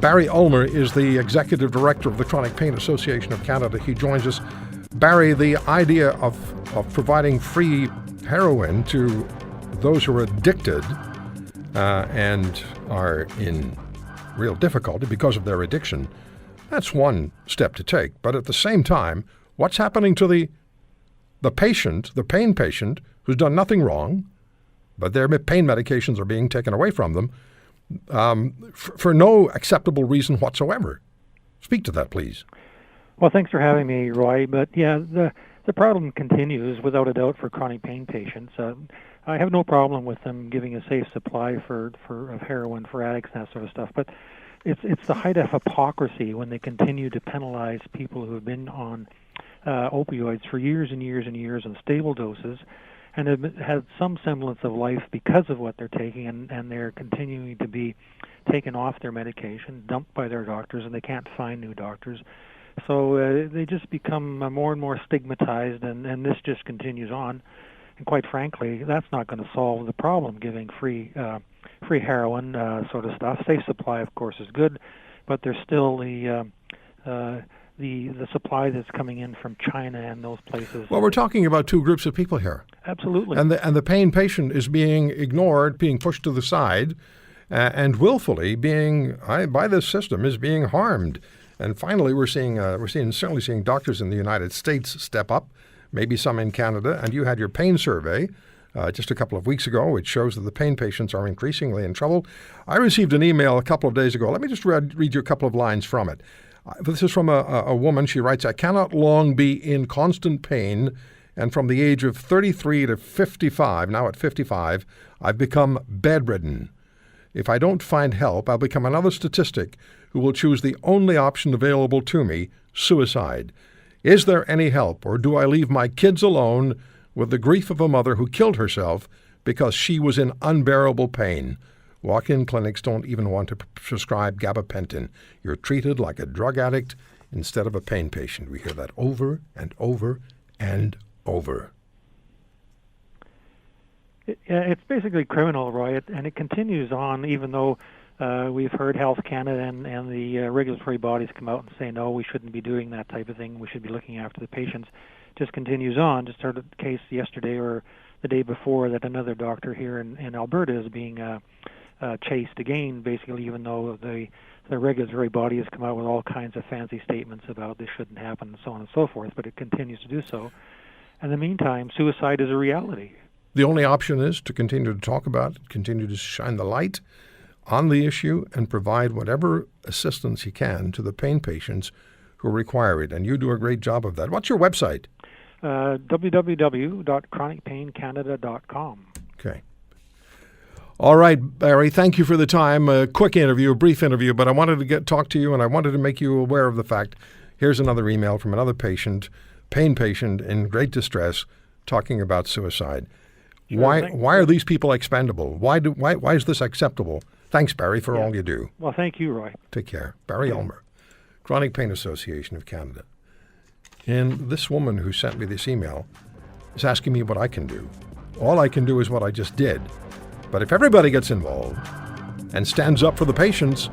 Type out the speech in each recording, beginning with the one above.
Barry Ulmer is the Executive Director of the Chronic Pain Association of Canada. He joins us. Barry, the idea of providing free heroin to those who are addicted and are in real difficulty because of their addiction, that's one step to take. But at the same time, what's happening to the patient, the pain patient, who's done nothing wrong, but their pain medications are being taken away from them for no acceptable reason whatsoever? Speak to that, please. Well, thanks for having me, Roy. But yeah, the problem continues without a doubt for chronic pain patients. I have no problem with them giving a safe supply of heroin for addicts and that sort of stuff. But it's the height of hypocrisy when they continue to penalize people who have been on opioids for years and years and years in stable doses and have had some semblance of life because of what they're taking, and they're continuing to be taken off their medication, dumped by their doctors, and they can't find new doctors. So they just become more and more stigmatized, and this just continues on. And quite frankly, that's not going to solve the problem, giving free heroin sort of stuff. Safe supply, of course, is good, but there's still the supply that's coming in from China and those places. Well, we're talking about two groups of people here. Absolutely. And the pain patient is being ignored, being pushed to the side, and willfully being, by this system, is being harmed. And finally, we're certainly seeing doctors in the United States step up, maybe some in Canada. And you had your pain survey just a couple of weeks ago, which shows that the pain patients are increasingly in trouble. I received an email a couple of days ago. Let me just read you a couple of lines from it. This is from a woman. She writes, "I cannot long be in constant pain, and from the age of 33 to 55, now at 55, I've become bedridden. If I don't find help, I'll become another statistic who will choose the only option available to me, suicide. Is there any help, or do I leave my kids alone with the grief of a mother who killed herself because she was in unbearable pain? Walk-in clinics don't even want to prescribe gabapentin. You're treated like a drug addict instead of a pain patient." We hear that over and over and over. It's basically criminal, Roy, and it continues on, even though we've heard Health Canada and the regulatory bodies come out and say, no, we shouldn't be doing that type of thing. We should be looking after the patients. Just continues on. Just heard a case yesterday or the day before that another doctor here in Alberta is being chased again, basically, even though the regulatory body has come out with all kinds of fancy statements about this shouldn't happen and so on and so forth, but it continues to do so. In the meantime, suicide is a reality. The only option is to continue to talk about it, continue to shine the light on the issue, and provide whatever assistance you can to the pain patients who require it. And you do a great job of that. What's your website? www.chronicpaincanada.com. Okay. All right, Barry, thank you for the time. A quick interview, a brief interview, but I wanted to talk to you, and I wanted to make you aware of the fact. Here's another email from another patient, pain patient in great distress, talking about suicide. Sure, why are these people expendable? Why is this acceptable? Thanks, Barry, for all you do. Well, thank you, Roy. Take care. Barry Ulmer, Chronic Pain Association of Canada. And this woman who sent me this email is asking me what I can do. All I can do is what I just did. But if everybody gets involved and stands up for the patients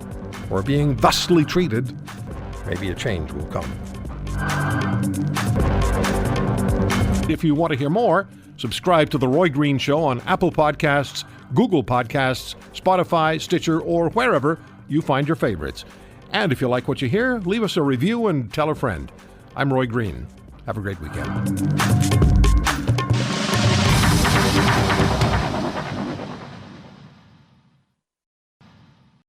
who are being thusly treated, maybe a change will come. If you want to hear more, subscribe to The Roy Green Show on Apple Podcasts, Google Podcasts, Spotify, Stitcher, or wherever you find your favorites. And if you like what you hear, leave us a review and tell a friend. I'm Roy Green. Have a great weekend.